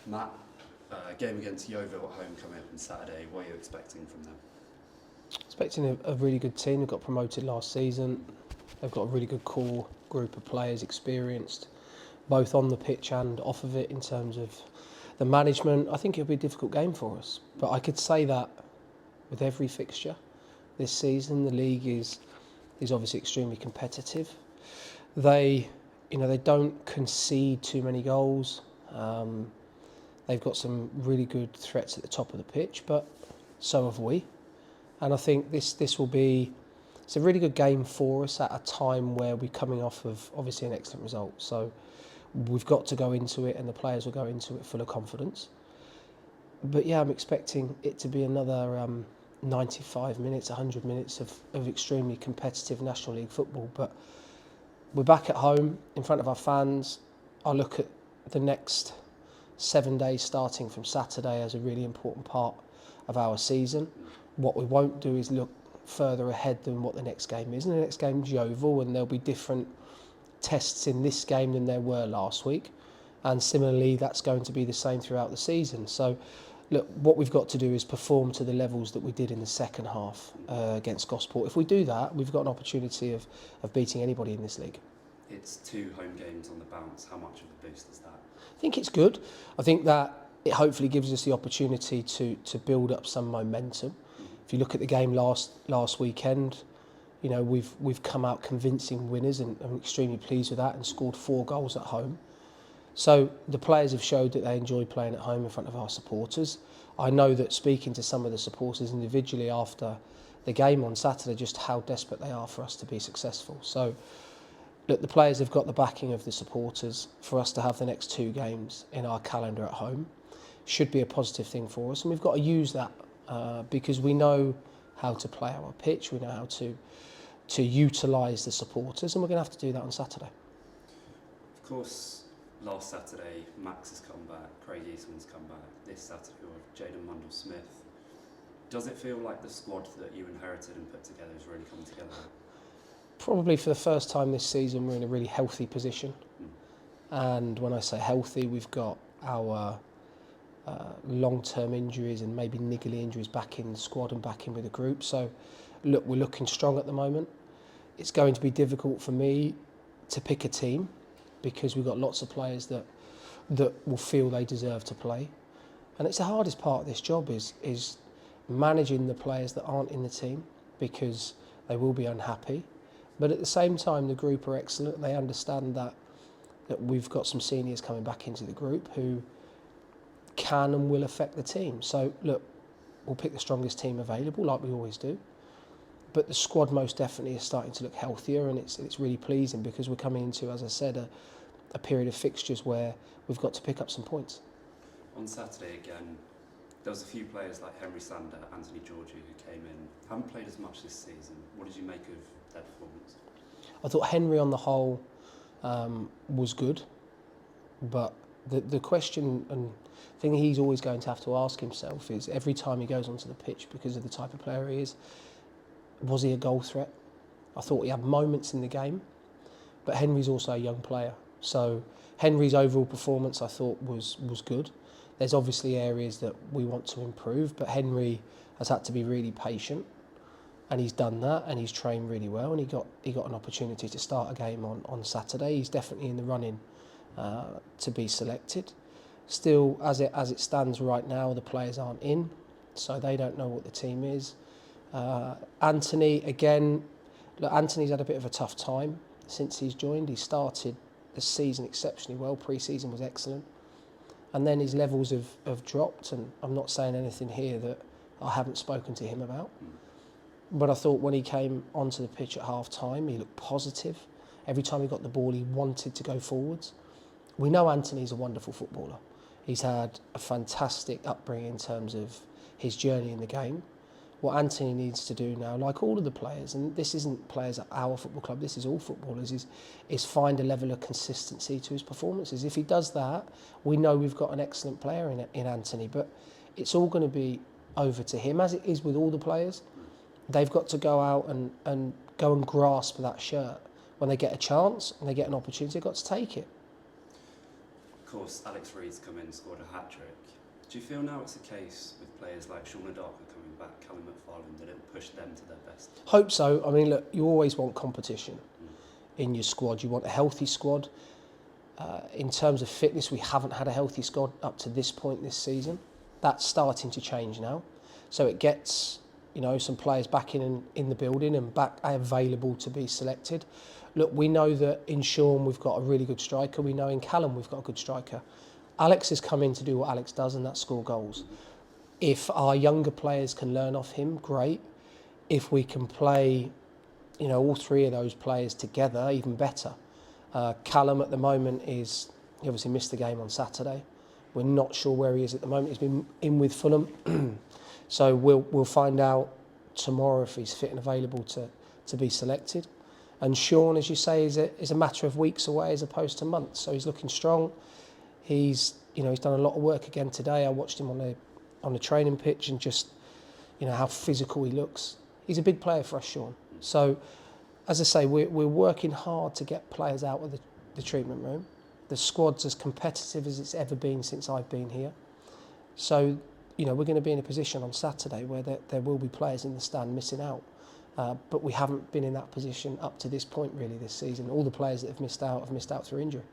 Matt, game against Yeovil at home coming up on Saturday. What are you expecting from them? Expecting a really good team. They got promoted last season. They've got a really good core group of players, experienced, both on the pitch and off of it in terms of the management. I think it'll be a difficult game for us. But I could say that with every fixture this season, the league is obviously extremely competitive. They don't concede too many goals. They've got some really good threats at the top of the pitch, but so have we. And I think this will be, it's a really good game for us at a time where we're coming off of obviously an excellent result. So we've got to go into it, and the players will go into it full of confidence. But yeah, I'm expecting it to be another 95 minutes, 100 minutes of extremely competitive National League football. But we're back at home in front of our fans. I look at the next 7 days starting from Saturday as a really important part of our season. What we won't do is look further ahead than what the next game is. And the next game is Yeovil, and there'll be different tests in this game than there were last week. And similarly, that's going to be the same throughout the season. So, look, what we've got to do is perform to the levels that we did in the second half against Gosport. If we do that, we've got an opportunity of beating anybody in this league. It's 2 home games on the bounce. How much of a boost is that? I think it's good. I think that it hopefully gives us the opportunity to build up some momentum. If you look at the game last weekend, you know, we've come out convincing winners, and I'm extremely pleased with that, and scored 4 goals at home. So the players have showed that they enjoy playing at home in front of our supporters. I know that speaking to some of the supporters individually after the game on Saturday, just how desperate they are for us to be successful. So look, the players have got the backing of the supporters for us to have the next 2 games in our calendar at home. Should be a positive thing for us, and we've got to use that because we know how to play our pitch, we know how to utilise the supporters, and we're going to have to do that on Saturday. Of course, last Saturday, Max has come back, Craig Eastman's come back. This Saturday, with Jayden Mundell-Smith. Does it feel like the squad that you inherited and put together has really come together? Probably for the first time this season, we're in a really healthy position. And when I say healthy, we've got our long-term injuries and maybe niggly injuries back in the squad and back in with the group. So, look, we're looking strong at the moment. It's going to be difficult for me to pick a team because we've got lots of players that will feel they deserve to play. And it's the hardest part of this job is managing the players that aren't in the team because they will be unhappy. But at the same time, the group are excellent. They understand that we've got some seniors coming back into the group who can and will affect the team. So, look, we'll pick the strongest team available, like we always do. But the squad most definitely is starting to look healthier, and it's really pleasing because we're coming into, as I said, a period of fixtures where we've got to pick up some points. On Saturday again, there was a few players like Henry and Anthony Grealish who came in. Haven't played as much this season. What did you make of their performance? I thought Henry on the whole was good, but the question and thing he's always going to have to ask himself is every time he goes onto the pitch, because of the type of player he is, was he a goal threat? I thought he had moments in the game, but Henry's also a young player. So Henry's overall performance I thought was good. There's obviously areas that we want to improve, but Henry has had to be really patient, and he's done that, and he's trained really well, and he got an opportunity to start a game on Saturday. He's definitely in the running to be selected. Still, as it stands right now, the players aren't in, so they don't know what the team is. Anthony, again, look, Anthony's had a bit of a tough time since he's joined. He started the season exceptionally well. Pre-season was excellent. And then his levels have dropped, and I'm not saying anything here that I haven't spoken to him about. But I thought when he came onto the pitch at half-time, he looked positive. Every time he got the ball, he wanted to go forwards. We know Anthony's a wonderful footballer. He's had a fantastic upbringing in terms of his journey in the game. What Anthony needs to do now, like all of the players, and this isn't players at our football club, this is all footballers, is find a level of consistency to his performances. If he does that, we know we've got an excellent player in Anthony, but it's all going to be over to him, as it is with all the players. They've got to go out and go and grasp that shirt. When they get a chance and they get an opportunity, they've got to take it. course, Alex Reid's come in and scored a hat-trick. Do you feel now it's a case with players like Sean O'Darker coming back, Callum McFarland, that it'll push them to their best? Hope so. I mean, look, you always want competition in your squad. You want a healthy squad. In terms of fitness, we haven't had a healthy squad up to this point this season. That's starting to change now. So it gets, some players back in the building and back available to be selected. Look, we know that in Sean we've got a really good striker. We know in Callum we've got a good striker. Alex has come in to do what Alex does, and that's score goals. If our younger players can learn off him, great. If we can play, all three of those players together, even better. Callum at the moment he obviously missed the game on Saturday. We're not sure where he is at the moment. He's been in with Fulham. So we'll find out tomorrow if he's fit and available to be selected. And Sean, as you say, is a matter of weeks away as opposed to months. So he's looking strong. He's done a lot of work again today. I watched him on the training pitch and just how physical he looks. He's a big player for us, Sean. So as I say, we're working hard to get players out of the treatment room. The squad's as competitive as it's ever been since I've been here. So we're going to be in a position on Saturday where there will be players in the stand missing out. But we haven't been in that position up to this point really this season. All the players that have missed out through injury.